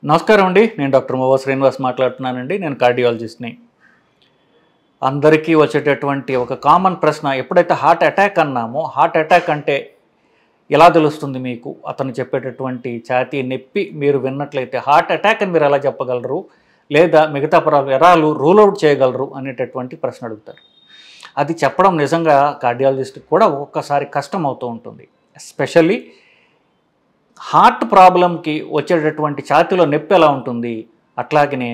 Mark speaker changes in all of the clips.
Speaker 1: నమస్కారం అండి. నేను డాక్టర్ మోవా శ్రీనివాస్ మాట్లాడుతున్నానండి. నేను కార్డియాలజిస్ట్ని. అందరికీ వచ్చేటటువంటి ఒక కామన్ ప్రశ్న, ఎప్పుడైతే హార్ట్ అటాక్ అన్నామో, హార్ట్ అటాక్ అంటే ఎలా తెలుస్తుంది మీకు? అతను చెప్పేటటువంటి ఛాతీ నొప్పి మీరు విన్నట్లయితే హార్ట్ అటాక్ అని మీరు ఎలా చెప్పగలరు, లేదా మిగతా ఎరాలు రూల్ అవుట్ చేయగలరు అనేటటువంటి ప్రశ్న అడుగుతారు. అది చెప్పడం నిజంగా కార్డియాలజిస్ట్కి కూడా ఒక్కొక్కసారి కష్టం అవుతూ ఉంటుంది. ఎస్పెషల్లీ హార్ట్ ప్రాబ్లంకి వచ్చేటటువంటి ఛాతీలో నొప్పి ఎలా ఉంటుంది, అట్లాగనే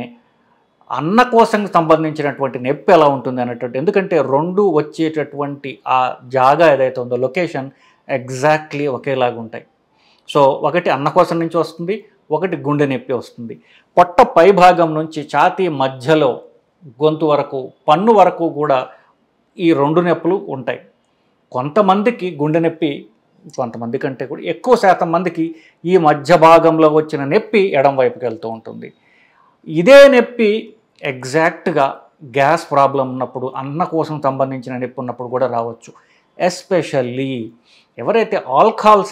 Speaker 1: అన్నకోశంకి సంబంధించినటువంటి నొప్పి ఎలా ఉంటుంది అనేటటువంటి. ఎందుకంటే రెండు వచ్చేటటువంటి ఆ జాగా ఏదైతే ఉందో లొకేషన్ ఎగ్జాక్ట్లీ ఒకేలాగా ఉంటాయి. సో ఒకటి అన్నకోశం నుంచి వస్తుంది, ఒకటి గుండె నొప్పి వస్తుంది. పొట్ట పై భాగం నుంచి ఛాతీ మధ్యలో గొంతు వరకు, పన్ను వరకు కూడా ఈ రెండు నొప్పులు ఉంటాయి. కొంతమందికి గుండె నొప్పి, కొంతమంది కంటే కూడా ఎక్కువ శాతం మందికి ఈ మధ్య భాగంలో వచ్చిన నొప్పి ఎడం వైపుకి వెళ్తూ ఉంటుంది. ఇదే నొప్పి ఎగ్జాక్ట్గా గ్యాస్ ప్రాబ్లం ఉన్నప్పుడు, అన్న కోసం సంబంధించిన నొప్పి ఉన్నప్పుడు కూడా రావచ్చు. ఎస్పెషల్లీ ఎవరైతే ఆల్కహాల్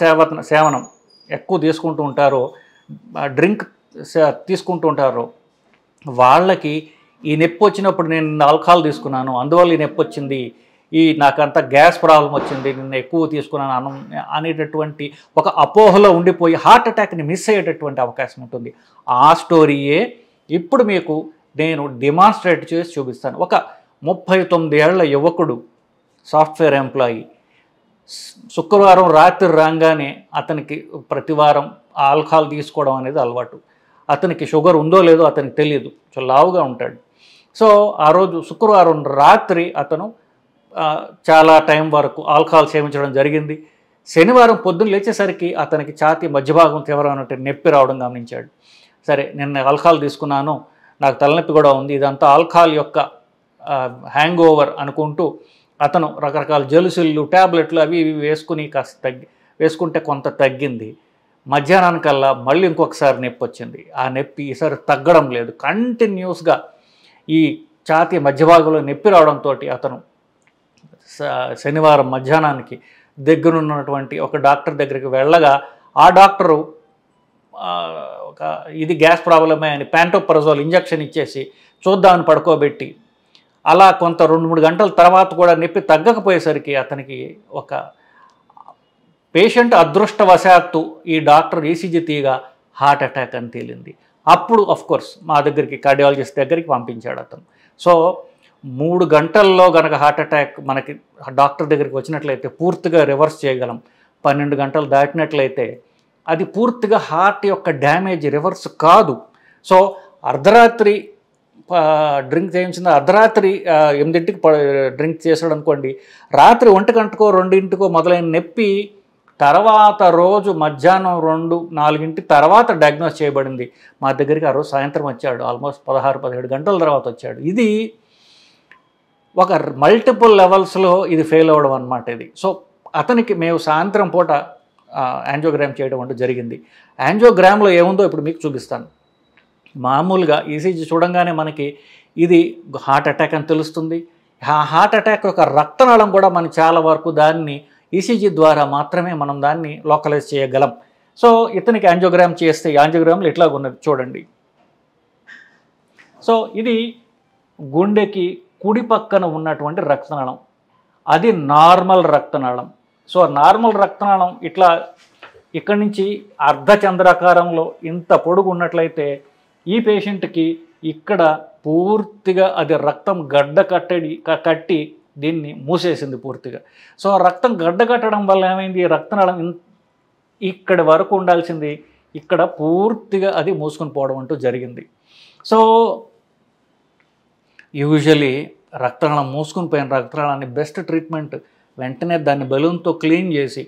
Speaker 1: సేవనం ఎక్కువ తీసుకుంటూ ఉంటారో, డ్రింక్ తీసుకుంటూ ఉంటారో, వాళ్ళకి ఈ నొప్పి వచ్చినప్పుడు నేను ఆల్కహాల్ తీసుకున్నాను, అందువల్ల ఈ నొప్పి వచ్చింది, నాకంతా గ్యాస్ ప్రాబ్లం వచ్చింది, నిన్న ఎక్కువ తీసుకున్నాను అనేటటువంటి ఒక అపోహలో ఉండిపోయి హార్ట్ అటాక్ని మిస్ అయ్యేటటువంటి అవకాశం ఉంటుంది. ఆ స్టోరీయే ఇప్పుడు మీకు నేను డెమాన్స్ట్రేట్ చేసి చూపిస్తాను. ఒక 39 ఏళ్ల యువకుడు, సాఫ్ట్వేర్ ఎంప్లాయీ, శుక్రవారం రాత్రి రాగానే అతనికి ప్రతివారం ఆల్కహాల్ తీసుకోవడం అనేది అలవాటు. అతనికి షుగర్ ఉందో లేదో అతనికి తెలియదు, చాలా లావుగా ఉంటాడు. సో ఆ రోజు శుక్రవారం రాత్రి అతను చాలా టైం వరకు ఆల్కహాల్ సేవించడం జరిగింది. శనివారం పొద్దున్న లేచేసరికి అతనికి ఛాతీ మధ్యభాగం తీవ్రమైన నొప్పి రావడం గమనించాడు. సరే, నిన్న ఆల్కహాల్ తీసుకున్నాను, నాకు తలనొప్పి కూడా ఉంది, ఇదంతా ఆల్కహాల్ యొక్క హ్యాంగ్ ఓవర్ అనుకుంటూ అతను రకరకాల జలుసులు, ట్యాబ్లెట్లు అవి ఇవి వేసుకుంటే కొంత తగ్గింది. మధ్యాహ్నానికల్లా మళ్ళీ ఇంకొకసారి నొప్పి వచ్చింది. ఆ నొప్పి ఈసారి తగ్గడం లేదు. కంటిన్యూస్గా ఈ ఛాతీ మధ్యభాగంలో నొప్పి రావడంతో అతను శనివారం మధ్యాహ్నానికి దగ్గరున్నటువంటి ఒక డాక్టర్ దగ్గరికి వెళ్ళగా, ఆ డాక్టరు ఇది గ్యాస్ ప్రాబ్లమే అని ప్యాంటోప్రజోల్ ఇంజక్షన్ ఇచ్చేసి చూద్దామని పడుకోబెట్టి, అలా కొంత 2-3 గంటల తర్వాత కూడా నొప్పి తగ్గకపోయేసరికి అతనికి ఒక పేషెంట్ అదృష్టవశాత్తు ఈ డాక్టర్ ఈసీజీ తీయగా హార్ట్ అటాక్ అని తేలింది. అప్పుడు అఫ్కోర్స్ మా దగ్గరికి, కార్డియాలజిస్ట్ దగ్గరికి పంపించాడు అతను. సో 3 గంటల్లో కనుక హార్ట్ అటాక్ మనకి డాక్టర్ దగ్గరికి వచ్చినట్లయితే పూర్తిగా రివర్స్ చేయగలం. 12 గంటలు దాటినట్లయితే అది పూర్తిగా హార్ట్ యొక్క డ్యామేజ్ రివర్స్ కాదు. సో అర్ధరాత్రి డ్రింక్ చేయించిన, అర్ధరాత్రి 8ంటికి డ్రింక్ చేసాడు అనుకోండి, రాత్రి 1 గంటకో 2ంటికో మొదలైన నొప్పి తర్వాత రోజు మధ్యాహ్నం 2-4 తర్వాత డయాగ్నోస్ చేయబడింది. మా దగ్గరికి ఆ రోజు సాయంత్రం వచ్చాడు, ఆల్మోస్ట్ 16-17 గంటల తర్వాత వచ్చాడు. ఇది ఒక మల్టిపుల్ లెవెల్స్లో ఇది ఫెయిల్ అవ్వడం అన్నమాట ఇది. సో అతనికి మేము సాయంత్రం పూట యాంజియోగ్రామ్ చేయడం అంటూ జరిగింది. యాంజియోగ్రామ్లో ఏముందో ఇప్పుడు మీకు చూపిస్తాను. మామూలుగా ఈసీజీ చూడంగానే మనకి ఇది హార్ట్ అటాక్ అని తెలుస్తుంది. ఆ హార్ట్ అటాక్ యొక్క రక్తనాళం కూడా మనం చాలా వరకు దాన్ని ఈసీజీ ద్వారా మాత్రమే మనం దాన్ని లోకలైజ్ చేయగలం. సో ఇతనికి యాంజియోగ్రామ్ చేస్తే యాంజియోగ్రామ్లు ఇట్లా ఉన్నది చూడండి. సో ఇది గుండెకి కుడి పక్కన ఉన్నటువంటి రక్తనాళం, అది నార్మల్ రక్తనాళం. సో నార్మల్ రక్తనాళం ఇట్లా ఇక్కడి నుంచి అర్ధచంద్రాకారంలో ఇంత పొడుగు ఉన్నట్లయితే ఈ పేషెంట్కి ఇక్కడ పూర్తిగా అది రక్తం కట్టి దీన్ని మూసేసింది పూర్తిగా. సో రక్తం కట్టడం వల్ల ఏమైంది, రక్తనాళం ఇక్కడి వరకు ఉండాల్సింది ఇక్కడ పూర్తిగా అది మూసుకొని పోవడం అంటూ జరిగింది. సో యూజువలీ రక్తనాళం మూసుకుని పోయిన రక్తనాళాన్ని బెస్ట్ ట్రీట్మెంట్ వెంటనే దాన్ని బెలూన్తో క్లీన్ చేసి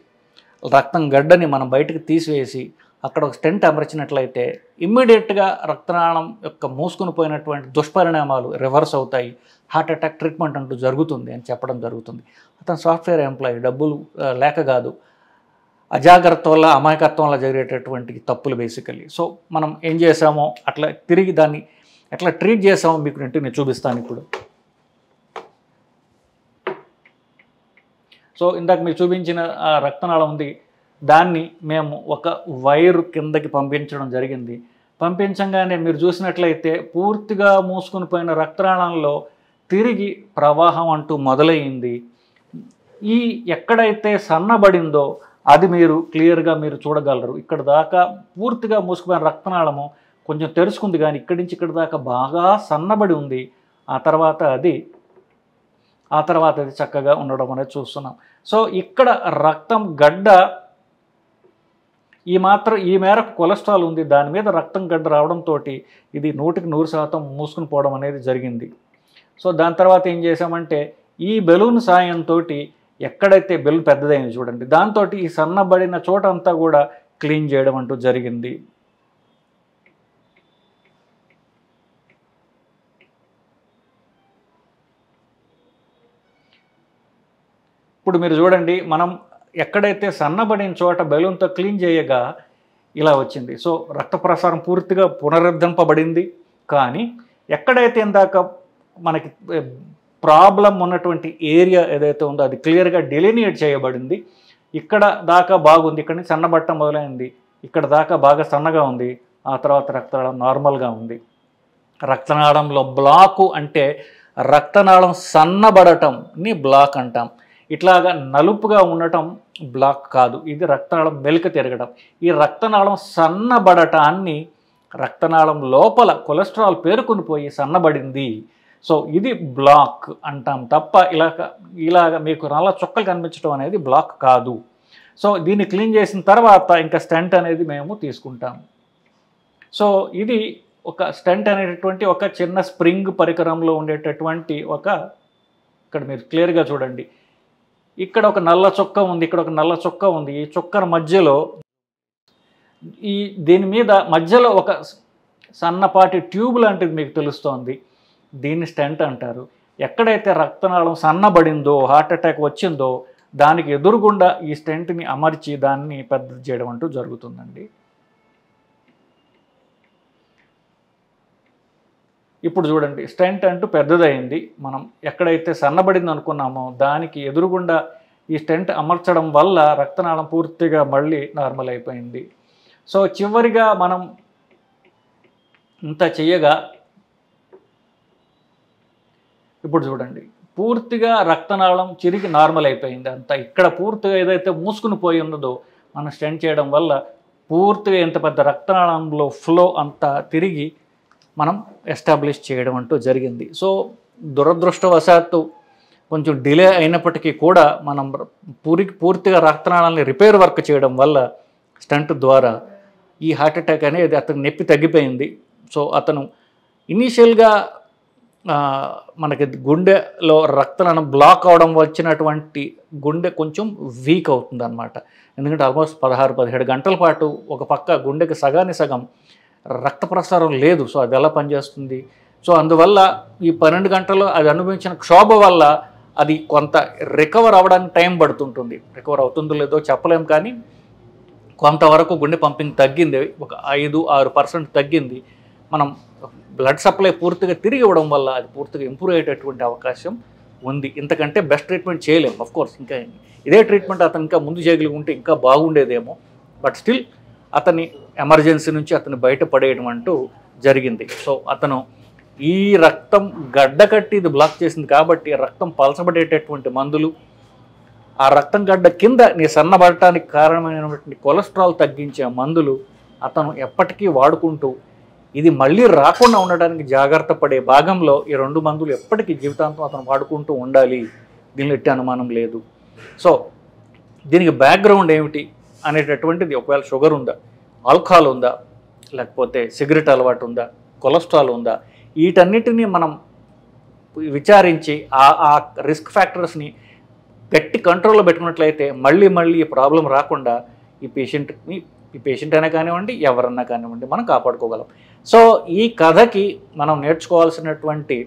Speaker 1: రక్తం గడ్డని మనం బయటకు తీసివేసి అక్కడ ఒక స్టెంట్ అమర్చినట్లయితే ఇమ్మీడియట్గా రక్తనాళం యొక్క మూసుకుని పోయినటువంటి దుష్పరిణామాలు రివర్స్ అవుతాయి, హార్ట్ అటాక్ ట్రీట్మెంట్ అంటూ జరుగుతుంది అని చెప్పడం జరుగుతుంది. అతను సాఫ్ట్వేర్ ఎంప్లాయీ, డబ్బులు లేక కాదు, అజాగ్రత్త వల్ల, అమాయకత్వం వల్ల జరిగేటటువంటి తప్పులు బేసికల్లీ. సో మనం ఏం చేసామో అట్లా తిరిగి దాన్ని ఎట్లా ట్రీట్ చేసామో మీకు నేను చూపిస్తాను ఇప్పుడు. సో ఇందాక మీకు చూపించిన రక్తనాళం ఉంది, దాన్ని మేము ఒక వైరు కిందకి పంపించడం జరిగింది. పంపించగానే మీరు చూసినట్లయితే పూర్తిగా మూసుకుని పోయిన రక్తనాళంలో తిరిగి ప్రవాహం అంటూ మొదలైంది. ఈ ఎక్కడైతే సన్నబడిందో అది మీరు క్లియర్గా మీరు చూడగలరు. ఇక్కడ దాకా పూర్తిగా మూసుకుపోయిన రక్తనాళము కొంచెం తెరుచుకుంది, కానీ ఇక్కడి నుంచి ఇక్కడి దాకా బాగా సన్నబడి ఉంది. ఆ తర్వాత అది చక్కగా ఉండడం అనేది చూస్తున్నాం. సో ఇక్కడ రక్తం గడ్డ ఈ మేరకు కొలెస్ట్రాల్ ఉంది, దాని మీద రక్తం గడ్డ రావడంతో ఇది 100% మూసుకుని పోవడం అనేది జరిగింది. సో దాని తర్వాత ఏం చేసామంటే ఈ బెలూన్ సాయంతో ఎక్కడైతే బెలూన్ పెద్దదైంది చూడండి, దాంతో ఈ సన్నబడిన చోట అంతా కూడా క్లీన్ చేయడం అంటూ జరిగింది. ఇప్పుడు మీరు చూడండి, మనం ఎక్కడైతే సన్నబడిన చోట బెలూన్తో క్లీన్ చేయగా ఇలా వచ్చింది. సో రక్త ప్రసారం పూర్తిగా పునరుద్ధరింపబడింది. కానీ ఎక్కడైతే ఇందాక మనకి ప్రాబ్లం ఉన్నటువంటి ఏరియా ఏదైతే ఉందో అది క్లియర్గా డెలినియేట్ చేయబడింది. ఇక్కడ దాకా బాగుంది, ఇక్కడ నుంచి సన్నబట్టం మొదలైంది, ఇక్కడ దాకా బాగా సన్నగా ఉంది, ఆ తర్వాత రక్తనాళం నార్మల్గా ఉంది. రక్తనాళంలో బ్లాకు అంటే రక్తనాళం సన్నబడటంని బ్లాక్ అంటాం. ఇట్లాగా నలుపుగా ఉండటం బ్లాక్ కాదు, ఇది రక్తనాళం మెలిక తిరగడం. ఈ రక్తనాళం సన్నబడటాన్ని రక్తనాళం లోపల కొలెస్ట్రాల్ పేరుకుని పోయి సన్నబడింది. సో ఇది బ్లాక్ అంటాం తప్ప ఇలాగ మీకు నల్ల చుక్కలు కనిపించడం అనేది బ్లాక్ కాదు. సో దీన్ని క్లీన్ చేసిన తర్వాత ఇంకా స్టెంట్ అనేది మేము తీసుకుంటాం. సో ఇది ఒక స్టెంట్ అనేటటువంటి ఒక చిన్న స్ప్రింగ్ పరికరంలో ఉండేటటువంటి ఇక్కడ మీరు క్లియర్గా చూడండి, ఇక్కడ ఒక నల్ల చుక్క ఉంది, ఇక్కడ ఒక నల్ల చుక్క ఉంది. ఈ చుక్కల మధ్యలో దీని మీద మధ్యలో ఒక సన్నపాటి ట్యూబ్ లాంటిది మీకు తెలుస్తోంది, దీన్ని స్టెంట్ అంటారు. ఎక్కడైతే రక్తనాళం సన్నబడిందో హార్ట్ అటాక్ వచ్చిందో దానికి ఎదురుగుండా ఈ స్టెంట్ని అమర్చి దాన్ని పెద్ద చేయడం అంటూ జరుగుతుందండి. ఇప్పుడు చూడండి, స్టెంట్ అంటూ పెద్దదైంది. మనం ఎక్కడైతే సన్నబడింది అనుకున్నామో దానికి ఎదురుగుండా ఈ స్టెంట్ అమర్చడం వల్ల రక్తనాళం పూర్తిగా మళ్ళీ నార్మల్ అయిపోయింది. సో చివరిగా మనం ఇంత చేయగా ఇప్పుడు చూడండి, పూర్తిగా రక్తనాళం చిరిగి నార్మల్ అయిపోయింది అంతా. ఇక్కడ పూర్తిగా ఏదైతే మూసుకుని పోయి ఉన్నదో మనం స్టెంట్ చేయడం వల్ల పూర్తిగా ఇంత పెద్ద రక్తనాళంలో ఫ్లో అంతా తిరిగి మనం ఎస్టాబ్లిష్ చేయడం అంటూ జరిగింది. సో దురదృష్టవశాత్తు కొంచెం డిలే అయినప్పటికీ కూడా మనం పూర్తిగా రక్తనాళాన్ని రిపేర్ వర్క్ చేయడం వల్ల స్టంట్ ద్వారా ఈ హార్ట్ అటాక్ అనేది అతను నొప్పి తగ్గిపోయింది. సో అతను ఇనీషియల్గా మనకి గుండెలో రక్తనాళం బ్లాక్ అవడం వచ్చినటువంటి గుండె కొంచెం వీక్ అవుతుంది అన్నమాట. ఎందుకంటే ఆల్మోస్ట్ 16-17 గంటల పాటు ఒక పక్క గుండెకి సగానికి సగం రక్త ప్రసారం లేదు. సో అది ఎలా పనిచేస్తుంది? సో అందువల్ల ఈ 12 గంటల్లో అది అనుభవించిన క్షోభ వల్ల అది కొంత రికవర్ అవ్వడానికి టైం పడుతుంటుంది. రికవర్ అవుతుందో లేదో చెప్పలేం, కానీ కొంతవరకు గుండె పంపింగ్ తగ్గింది, ఒక 5-6% తగ్గింది. మనం బ్లడ్ సప్లై పూర్తిగా తిరిగి ఇవ్వడం వల్ల అది పూర్తిగా ఇంప్రూవ్ అయ్యేటటువంటి అవకాశం ఉంది. ఇంతకంటే బెస్ట్ ట్రీట్మెంట్ చేయలేము. అఫ్కోర్స్ ఇంకా ఇదే ట్రీట్మెంట్ అతను ఇంకా ముందు చేయగలిగి ఉంటే ఇంకా బాగుండేదేమో. బట్ స్టిల్ అతని ఎమర్జెన్సీ నుంచి అతను బయటపడేయడం అంటూ జరిగింది. సో అతను ఈ రక్తం గడ్డ కట్టి ఇది బ్లాక్ చేసింది కాబట్టి రక్తం పలచబడేటటువంటి మందులు, ఆ రక్తం గడ్డ కింద నీ సన్నబడటానికి కారణమైనటువంటి కొలెస్ట్రాల్ తగ్గించే మందులు అతను ఎప్పటికీ వాడుకుంటూ ఇది మళ్ళీ రాకుండా ఉండడానికి జాగ్రత్త పడే భాగంలో ఈ 2 మందులు ఎప్పటికీ జీవితాంతం అతను వాడుకుంటూ ఉండాలి. దీనిలో ఎట్టి అనుమానం లేదు. సో దీనికి బ్యాక్గ్రౌండ్ ఏమిటి అనేటటువంటిది, ఒకవేళ షుగర్ ఉందా, ఆల్కహాల్ ఉందా, లేకపోతే సిగరెట్ అలవాటు ఉందా, కొలెస్ట్రాల్ ఉందా, వీటన్నిటినీ మనం విచారించి ఆ రిస్క్ ఫ్యాక్టర్స్ని గట్టి కంట్రోల్లో పెట్టుకున్నట్లయితే మళ్ళీ ఈ ప్రాబ్లం రాకుండా ఈ పేషెంట్ అయినా కానివ్వండి, ఎవరన్నా కానివ్వండి, మనం కాపాడుకోగలం. సో ఈ కథకి మనం నేర్చుకోవాల్సినటువంటి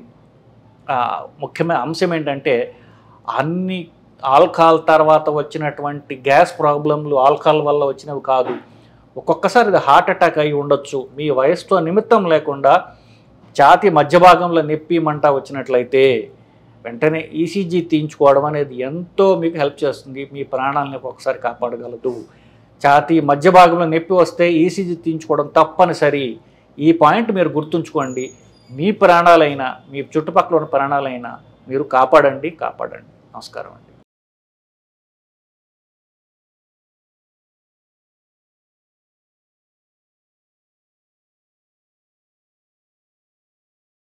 Speaker 1: ముఖ్యమైన అంశం ఏంటంటే, అన్ని ఆల్కహాల్ తర్వాత వచ్చినటువంటి గ్యాస్ ప్రాబ్లంలు ఆల్కహాల్ వల్ల వచ్చినవి కాదు. ఒక్కొక్కసారి ఇది హార్ట్ అటాక్ అయి ఉండొచ్చు. మీ వయసుతో నిమిత్తం లేకుండా ఛాతీ మధ్య భాగంలో నొప్పి మంట వచ్చినట్లయితే వెంటనే ఈసీజీ తీయించుకోవడం అనేది ఎంతో మీకు హెల్ప్ చేస్తుంది. మీ ప్రాణాలని ఒక్కొక్కసారి కాపాడగలదు. ఛాతీ మధ్య భాగంలో నొప్పి వస్తే ఈసీజీ తీయించుకోవడం తప్పనిసరి. ఈ పాయింట్ మీరు గుర్తుంచుకోండి. మీ ప్రాణాలైనా, మీ చుట్టుపక్కల ఉన్న ప్రాణాలైనా మీరు కాపాడండి. నమస్కారం అండి.